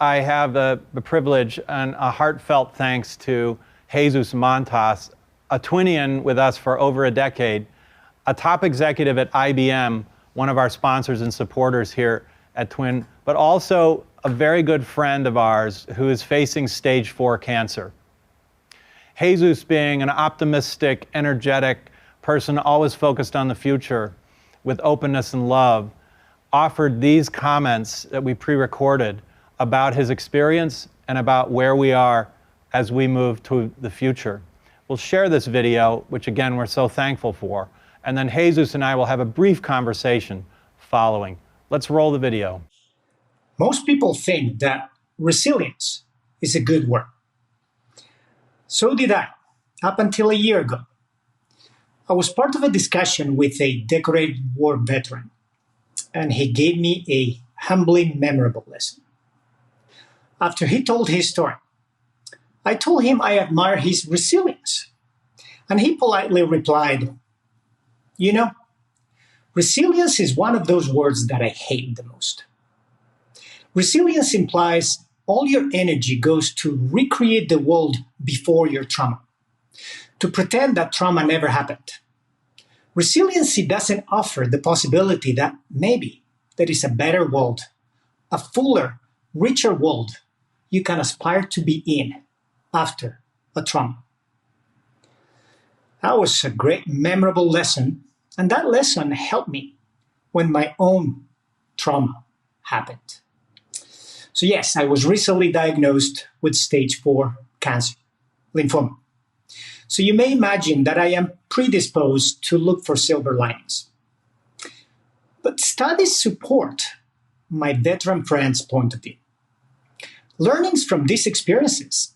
I have the privilege and a heartfelt thanks to Jesus Mantas, a Twinian with us for over a decade, a top executive at IBM, one of our sponsors and supporters here at Twin, but also a very good friend of ours who is facing stage 4 cancer. Jesus, being an optimistic, energetic person, always focused on the future with openness and love, offered these comments that we pre-recorded about his experience and about where we are as we move to the future. We'll share this video, which again, we're so thankful for, and then Jesus and I will have a brief conversation following. Let's roll the video. Most people think that resilience is a good word. So did I, up until a year ago. I was part of a discussion with a decorated war veteran, and he gave me a humbly memorable lesson. After he told his story, I told him I admire his resilience. And he politely replied, "You know, resilience is one of those words that I hate the most. Resilience implies all your energy goes to recreate the world before your trauma, to pretend that trauma never happened. Resiliency doesn't offer the possibility that maybe there is a better world, a fuller, richer world you can aspire to be in after a trauma." That was a great, memorable lesson, and that lesson helped me when my own trauma happened. So yes, I was recently diagnosed with stage 4 cancer, lymphoma. So you may imagine that I am predisposed to look for silver linings. But studies support my veteran friend's point of view. Learnings from these experiences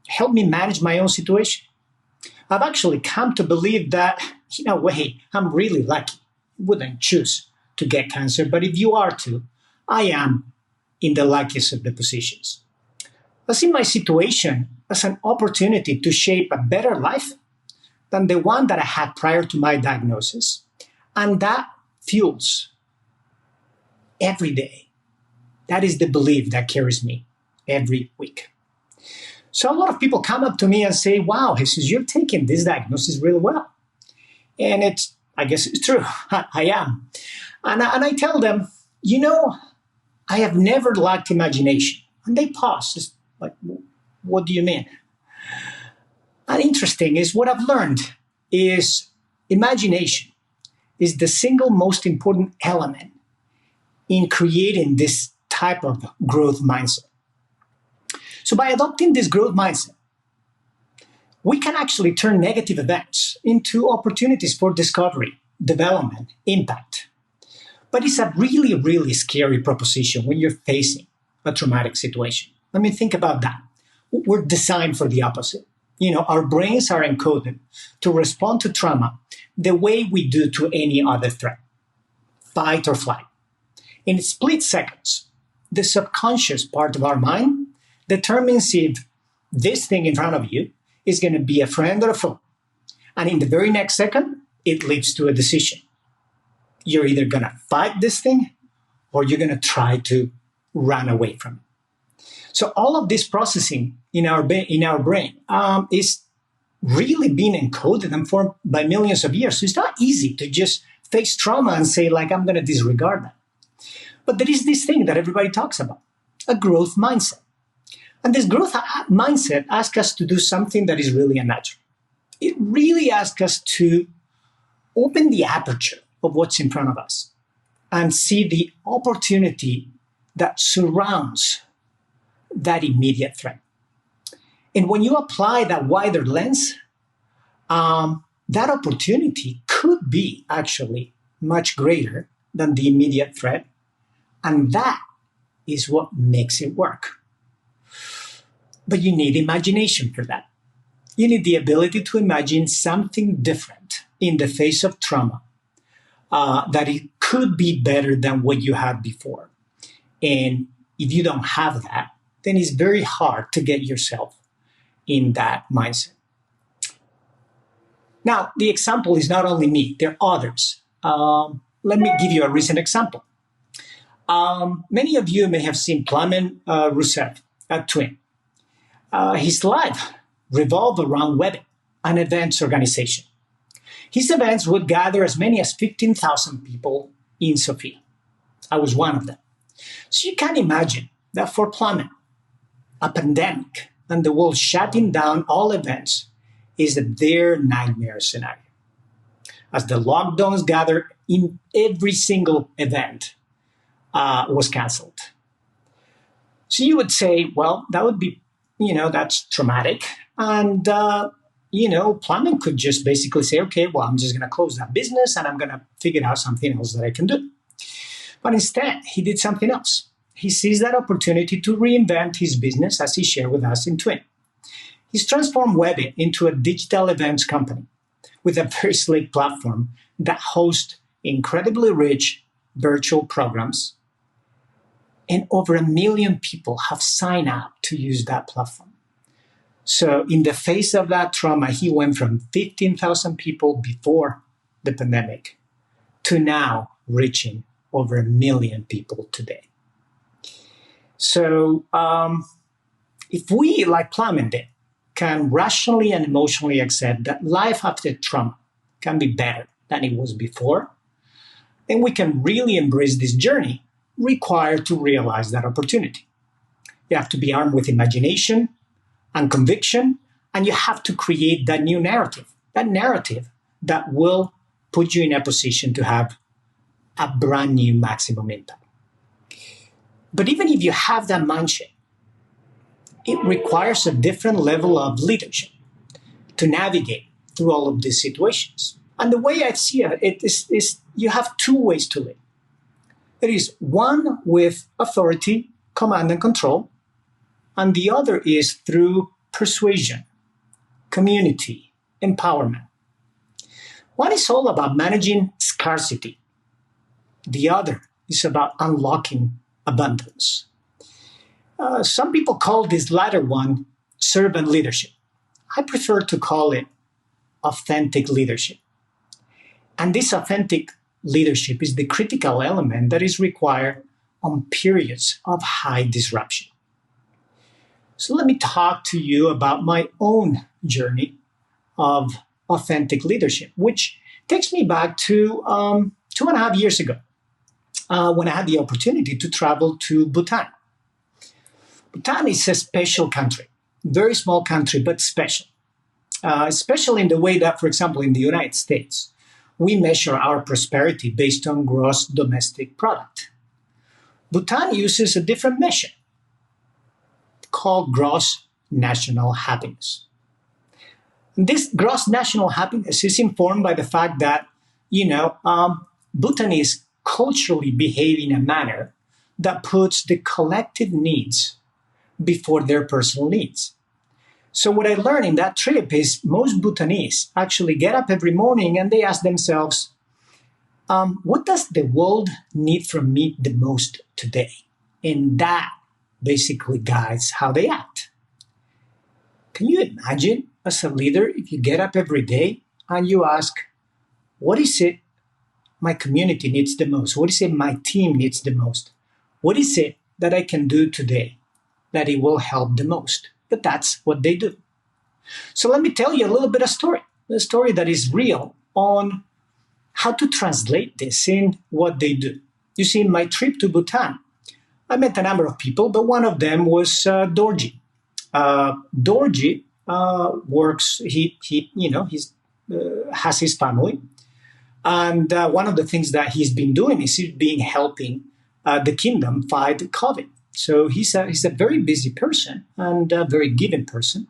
help me manage my own situation. I've actually come to believe that, in a way, I'm really lucky. I wouldn't choose to get cancer, but if you are to, I am in the luckiest of the positions. I see my situation as an opportunity to shape a better life than the one that I had prior to my diagnosis, and that fuels every day. That is the belief that carries me every week. So a lot of people come up to me and say, "Wow, Jesus, you're taking this diagnosis really well." And I guess it's true. I am. And I tell them, "You know, I have never lacked imagination." And they pause, just like, "What do you mean?" And interesting is what I've learned is imagination is the single most important element in creating this type of growth mindset. So by adopting this growth mindset, we can actually turn negative events into opportunities for discovery, development, impact. But it's a really, really scary proposition when you're facing a traumatic situation. I mean, think about that. We're designed for the opposite. You know, our brains are encoded to respond to trauma the way we do to any other threat, fight or flight. In split seconds, the subconscious part of our mind determines if this thing in front of you is going to be a friend or a foe. And in the very next second, it leads to a decision. You're either going to fight this thing or you're going to try to run away from it. So all of this processing in our brain is really being encoded and formed by millions of years. So it's not easy to just face trauma and say, like, I'm going to disregard that. But there is this thing that everybody talks about, a growth mindset. And this growth mindset asks us to do something that is really unnatural. It really asks us to open the aperture of what's in front of us and see the opportunity that surrounds that immediate threat. And when you apply that wider lens, that opportunity could be actually much greater than the immediate threat. And that is what makes it work. But you need imagination for that. You need the ability to imagine something different in the face of trauma, that it could be better than what you had before. And if you don't have that, then it's very hard to get yourself in that mindset. Now, the example is not only me, there are others. Let me give you a recent example. Many of you may have seen Plamen Rousseff at Twin. His life revolved around webbing, an events organization. His events would gather as many as 15,000 people in Sofia. I was one of them. So you can imagine that for Plamen, a pandemic and the world shutting down all events is their nightmare scenario. As the lockdowns gathered in every single event was canceled. So you would say, well, that would be, that's traumatic. And, Plamen could just basically say, okay, well, I'm just going to close that business and I'm going to figure out something else that I can do. But instead, he did something else. He seized that opportunity to reinvent his business, as he shared with us in Twin. He's transformed Webbit into a digital events company with a very slick platform that hosts incredibly rich virtual programs. And over 1 million people have signed up to use that platform. So in the face of that trauma, he went from 15,000 people before the pandemic to now reaching over 1 million people today. So if we, like Plamen did, can rationally and emotionally accept that life after trauma can be better than it was before, then we can really embrace this journey required to realize that opportunity. You have to be armed with imagination and conviction, and you have to create that new narrative that will put you in a position to have a brand new maximum impact. But even if you have that mindset, it requires a different level of leadership to navigate through all of these situations. And the way I see it is you have two ways to lead. There is one with authority, command and control, and the other is through persuasion, community, empowerment. One is all about managing scarcity. The other is about unlocking abundance. Some people call this latter one servant leadership. I prefer to call it authentic leadership. And this authentic leadership is the critical element that is required on periods of high disruption. So let me talk to you about my own journey of authentic leadership, which takes me back to 2.5 years ago when I had the opportunity to travel to Bhutan. Bhutan is a special country, very small country, but special. Special in the way that, for example, in the United States, we measure our prosperity based on gross domestic product. Bhutan uses a different measure called gross national happiness. And this gross national happiness is informed by the fact that, Bhutanese culturally behave in a manner that puts the collective needs before their personal needs. So what I learned in that trip is most Bhutanese actually get up every morning and they ask themselves, what does the world need from me the most today? And that basically guides how they act. Can you imagine as a leader if you get up every day and you ask, what is it my community needs the most? What is it my team needs the most? What is it that I can do today that it will help the most? But that's what they do. So let me tell you a little bit of a story that is real on how to translate this in what they do. You see, in my trip to Bhutan, I met a number of people, but one of them was Dorji. Dorji works, he has his family. And one of the things that he's been doing is he's been helping the kingdom fight COVID. So he's a very busy person and a very giving person.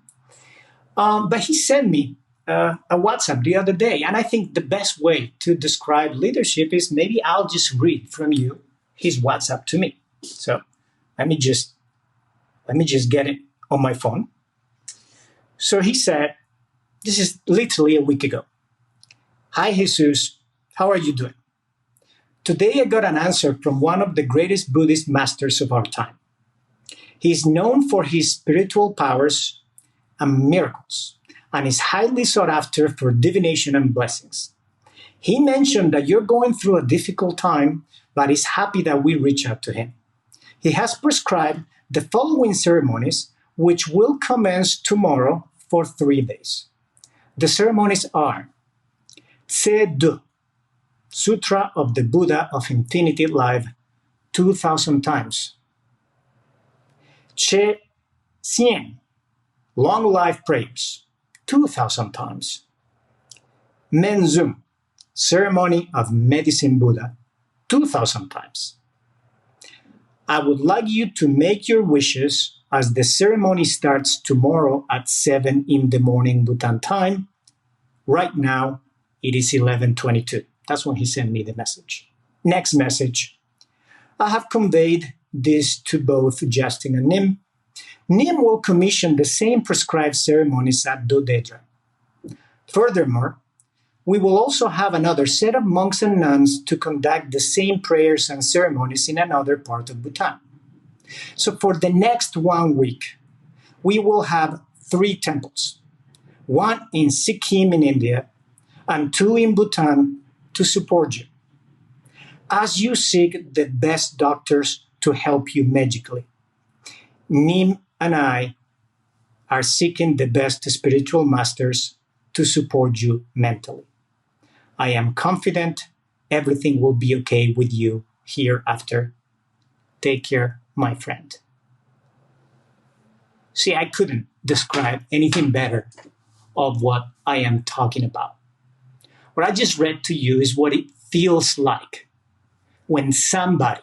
But he sent me a WhatsApp the other day. And I think the best way to describe leadership is maybe I'll just read from you his WhatsApp to me. So let me just get it on my phone. So he said, this is literally a week ago. Hi, Jesus. How are you doing? Today I got an answer from one of the greatest Buddhist masters of our time. He is known for his spiritual powers and miracles, and is highly sought after for divination and blessings. He mentioned that you're going through a difficult time, but is happy that we reach out to him. He has prescribed the following ceremonies, which will commence tomorrow for 3 days. The ceremonies are Tse-Du, Sutra of the Buddha of Infinity Life, 2,000 times. Che-Sien, Long Life Prayers, 2,000 times. Men-Zum, Ceremony of Medicine Buddha, 2,000 times. I would like you to make your wishes as the ceremony starts tomorrow at 7 in the morning Bhutan time. Right now, it is 11:22. That's when he sent me the message. Next message. I have conveyed this to both Justin and Nim. Nim will commission the same prescribed ceremonies at Dodedra. Furthermore, we will also have another set of monks and nuns to conduct the same prayers and ceremonies in another part of Bhutan. So for the next 1 week, we will have 3 temples, one in Sikkim in India and 2 in Bhutan to support you as you seek the best doctors to help you medically. Nim and I are seeking the best spiritual masters to support you mentally. I am confident everything will be okay with you hereafter. Take care, my friend. See, I couldn't describe anything better of what I am talking about. What I just read to you is what it feels like when somebody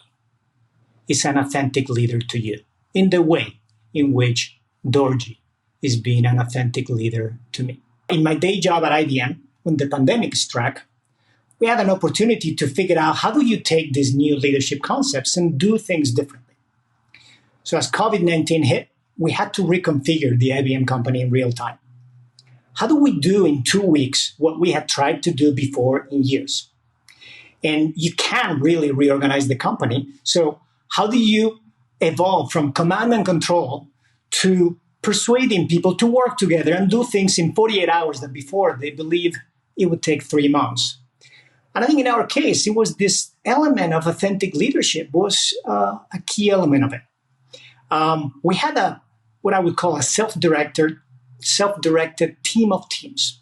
is an authentic leader to you, in the way in which Dorji is being an authentic leader to me. In my day job at IBM, when the pandemic struck, we had an opportunity to figure out how do you take these new leadership concepts and do things differently. So as COVID-19 hit, we had to reconfigure the IBM company in real time. How do we do in 2 weeks what we had tried to do before in years? And you can't really reorganize the company. So how do you evolve from command and control to persuading people to work together and do things in 48 hours that before they believed it would take 3 months? And I think in our case, it was this element of authentic leadership was a key element of it. We had what I would call a self-directed team of teams,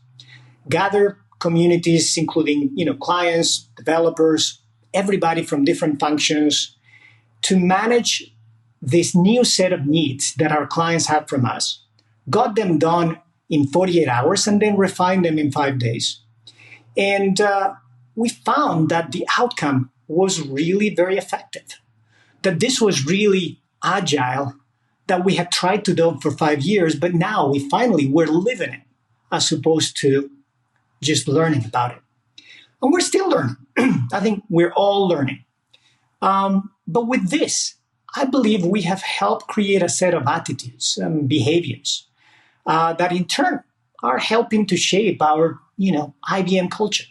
gather communities, including clients, developers, everybody from different functions, to manage this new set of needs that our clients have from us, got them done in 48 hours, and then refined them in 5 days. And we found that the outcome was really very effective, that this was really agile, that we had tried to do for 5 years, but now we finally were living it as opposed to just learning about it. And we're still learning. I think we're all learning. But with this, I believe we have helped create a set of attitudes and behaviors that in turn are helping to shape our, IBM culture.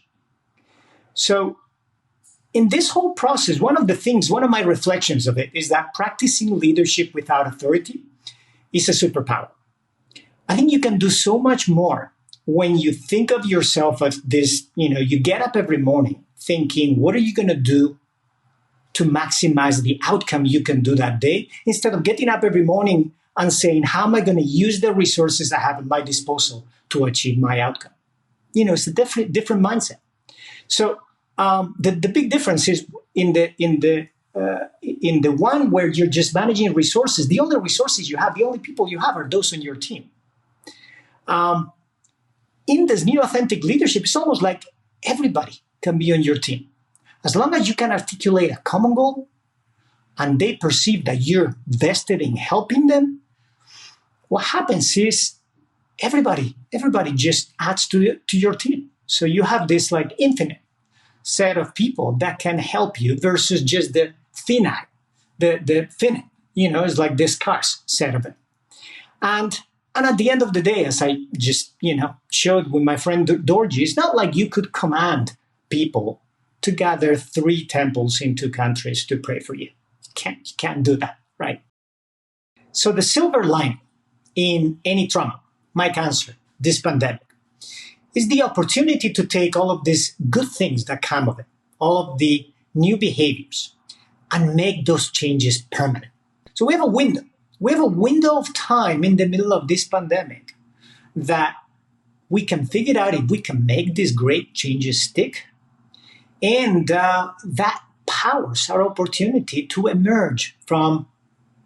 So in this whole process, one of my reflections of it is that practicing leadership without authority is a superpower. I think you can do so much more when you think of yourself as this, you get up every morning thinking, what are you going to do to maximize the outcome you can do that day, instead of getting up every morning and saying, how am I going to use the resources I have at my disposal to achieve my outcome? It's a different mindset. So the big difference is in the one where you're just managing resources. The only resources you have, the only people you have are those on your team. In this new authentic leadership, it's almost like everybody can be on your team. As long as you can articulate a common goal and they perceive that you're vested in helping them, what happens is everybody just adds to your team. So you have this infinite set of people that can help you versus just the finite, the finite, it's like this scarce set of it. And at the end of the day, as I just, showed with my friend Dorji, it's not like you could command people to gather 3 temples in 2 countries to pray for you. You can't do that, right? So the silver lining in any trauma, my cancer, this pandemic, is the opportunity to take all of these good things that come of it, all of the new behaviors, and make those changes permanent. So we have a window. We have a window of time in the middle of this pandemic that we can figure out if we can make these great changes stick. And that powers our opportunity to emerge from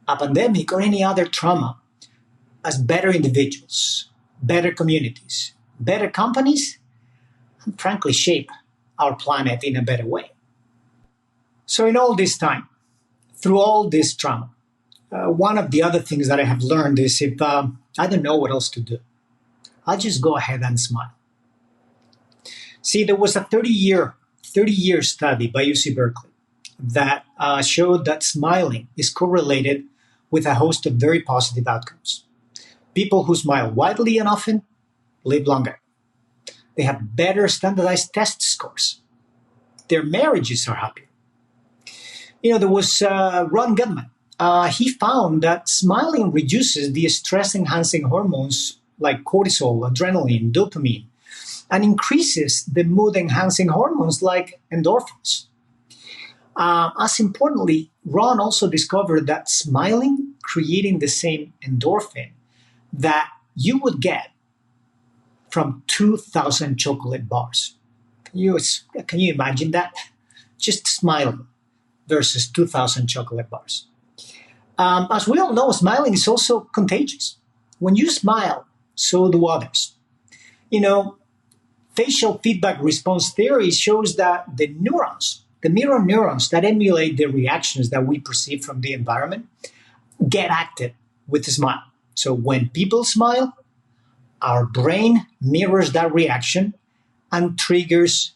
a pandemic or any other trauma as better individuals, better communities, better companies, and frankly, shape our planet in a better way. So in all this time, through all this trauma, one of the other things that I have learned is if I don't know what else to do, I'll just go ahead and smile. See, there was a 30-year study by UC Berkeley that showed that smiling is correlated with a host of very positive outcomes. People who smile widely and often live longer. They have better standardized test scores. Their marriages are happier. There was Ron Goodman. He found that smiling reduces the stress-enhancing hormones like cortisol, adrenaline, dopamine, and increases the mood-enhancing hormones like endorphins. As importantly, Ron also discovered that smiling creating the same endorphin that you would get from 2,000 chocolate bars. Can you imagine that? Just smiling versus 2,000 chocolate bars. As we all know, smiling is also contagious. When you smile, so do others. Facial feedback response theory shows that the mirror neurons that emulate the reactions that we perceive from the environment, get active with a smile. So when people smile, our brain mirrors that reaction and triggers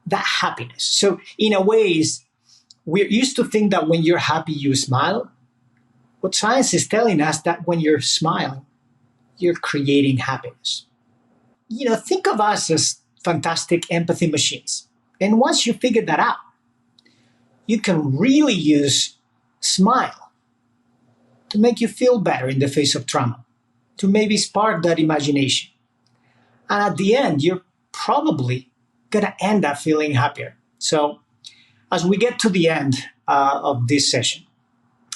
that happiness. So in a ways, we're used to think that when you're happy, you smile. But science is telling us that when you're smiling, you're creating happiness. Think of us as fantastic empathy machines. And once you figure that out, you can really use smile to make you feel better in the face of trauma, to maybe spark that imagination. And at the end, you're probably going to end up feeling happier. So as we get to the end of this session,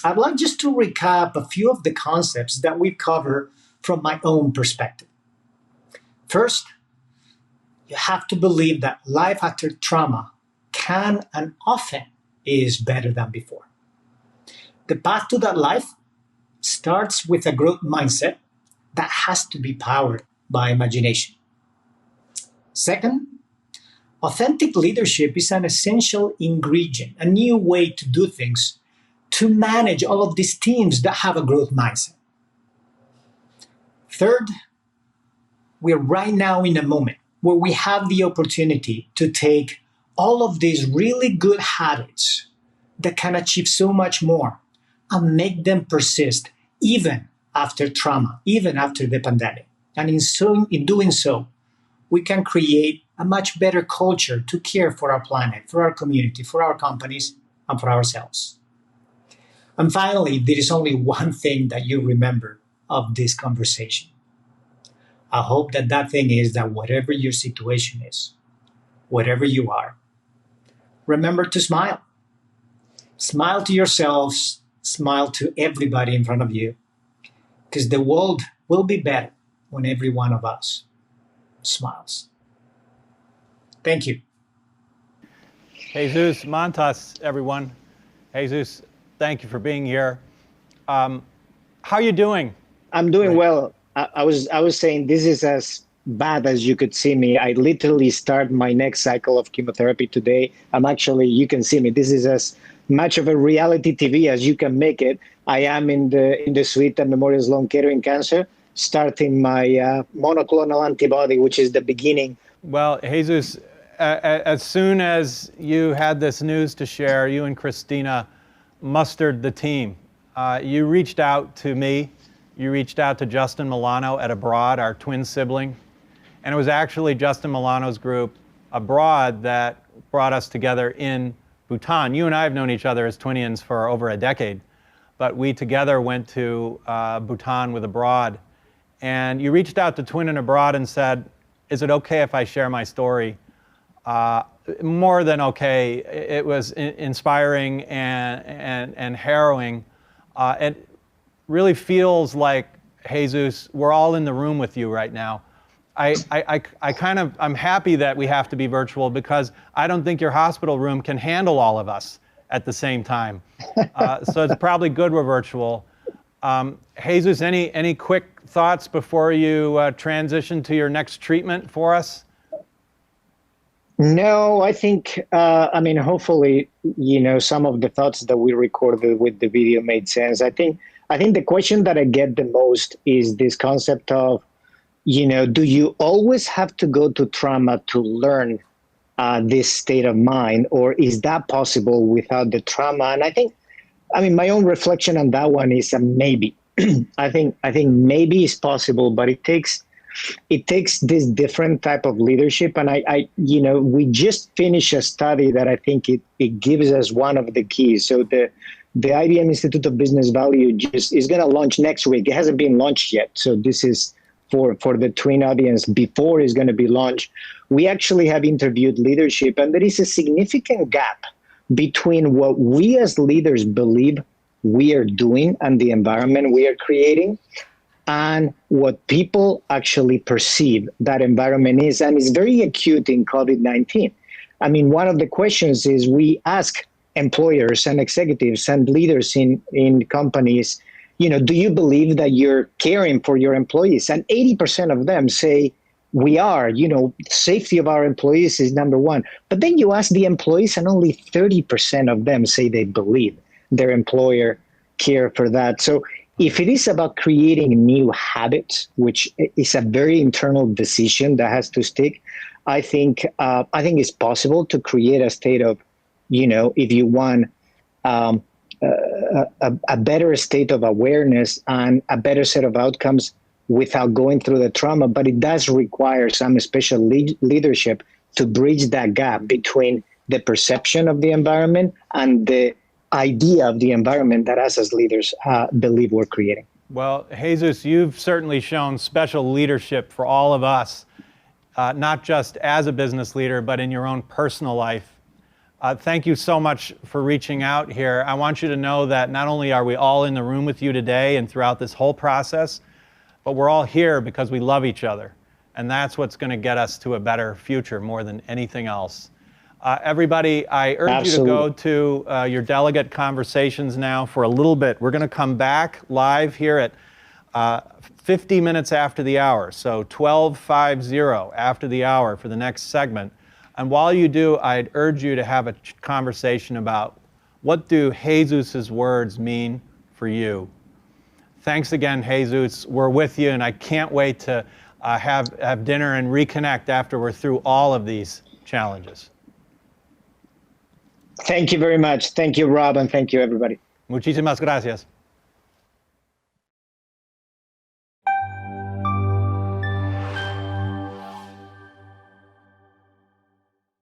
I'd like just to recap a few of the concepts that we've covered from my own perspective. First, you have to believe that life after trauma can and often is better than before. The path to that life starts with a growth mindset that has to be powered by imagination. Second, authentic leadership is an essential ingredient, a new way to do things to manage all of these teams that have a growth mindset. Third, we're right now in a moment where we have the opportunity to take all of these really good habits that can achieve so much more and make them persist even after trauma, even after the pandemic. And in doing so, we can create a much better culture to care for our planet, for our community, for our companies, and for ourselves. And finally, there is only one thing that you remember of this conversation. I hope that thing is that whatever your situation is, wherever you are, remember to smile. Smile to yourselves, smile to everybody in front of you, because the world will be better when every one of us smiles. Thank you. Jesus Mantas, everyone. Jesus, thank you for being here. How are you doing? I'm doing well. I was saying this is as bad as you could see me. I literally start my next cycle of chemotherapy today. You can see me. This is as much of a reality TV as you can make it. I am in the suite at Memorial Sloan Kettering Cancer, starting my monoclonal antibody, which is the beginning. Well, Jesus, as soon as you had this news to share, you and Christina mustered the team. You reached out to me. You reached out to Justin Milano at Abroad, our twin sibling. And it was actually Justin Milano's group Abroad that brought us together in Bhutan. You and I have known each other as twinians for over a decade, but we together went to Bhutan with Abroad. And you reached out to Twin and Abroad and said, is it okay if I share my story? More than okay. It was inspiring and harrowing. It really feels like, Jesus, we're all in the room with you right now. I'm happy that we have to be virtual because I don't think your hospital room can handle all of us at the same time. So it's probably good we're virtual. Jesus, any quick thoughts before you transition to your next treatment for us? No, I think, hopefully, some of the thoughts that we recorded with the video made sense. I think the question that I get the most is this concept of, do you always have to go to trauma to learn this state of mind, or is that possible without the trauma? And I think, my own reflection on that one is a maybe. I think maybe it's possible, but it takes this different type of leadership. And we just finished a study that I think it gives us one of the keys. So the IBM Institute of Business Value is going to launch next week. It hasn't been launched yet. So this is for the twin audience before it's going to be launched. We actually have interviewed leadership, and there is a significant gap between what we as leaders believe we are doing and the environment we are creating, and what people actually perceive that environment is. And it's very acute in COVID-19. One of the questions is we ask employers and executives and leaders in companies, do you believe that you're caring for your employees? And 80% of them say, we are, safety of our employees is number one. But then you ask the employees and only 30% of them say they believe their employer care for that. So if it is about creating new habits, which is a very internal decision that has to stick, I think it's possible to create a state of, if you want a better state of awareness and a better set of outcomes without going through the trauma. But it does require some special leadership to bridge that gap between the perception of the environment and the idea of the environment that us as leaders believe we're creating. Well, Jesus, you've certainly shown special leadership for all of us, not just as a business leader, but in your own personal life. Thank you so much for reaching out here. I want you to know that not only are we all in the room with you today and throughout this whole process, but we're all here because we love each other. And that's what's going to get us to a better future more than anything else. Everybody, I urge you to go to your delegate conversations now for a little bit. We're going to come back live here at 50 minutes after the hour, so 12:50 after the hour for the next segment. And while you do, I'd urge you to have a conversation about what do Jesus's words mean for you. Thanks again, Jesus. We're with you, and I can't wait to have dinner and reconnect after we're through all of these challenges. Thank you very much. Thank you, Rob, and thank you, everybody. Muchísimas gracias.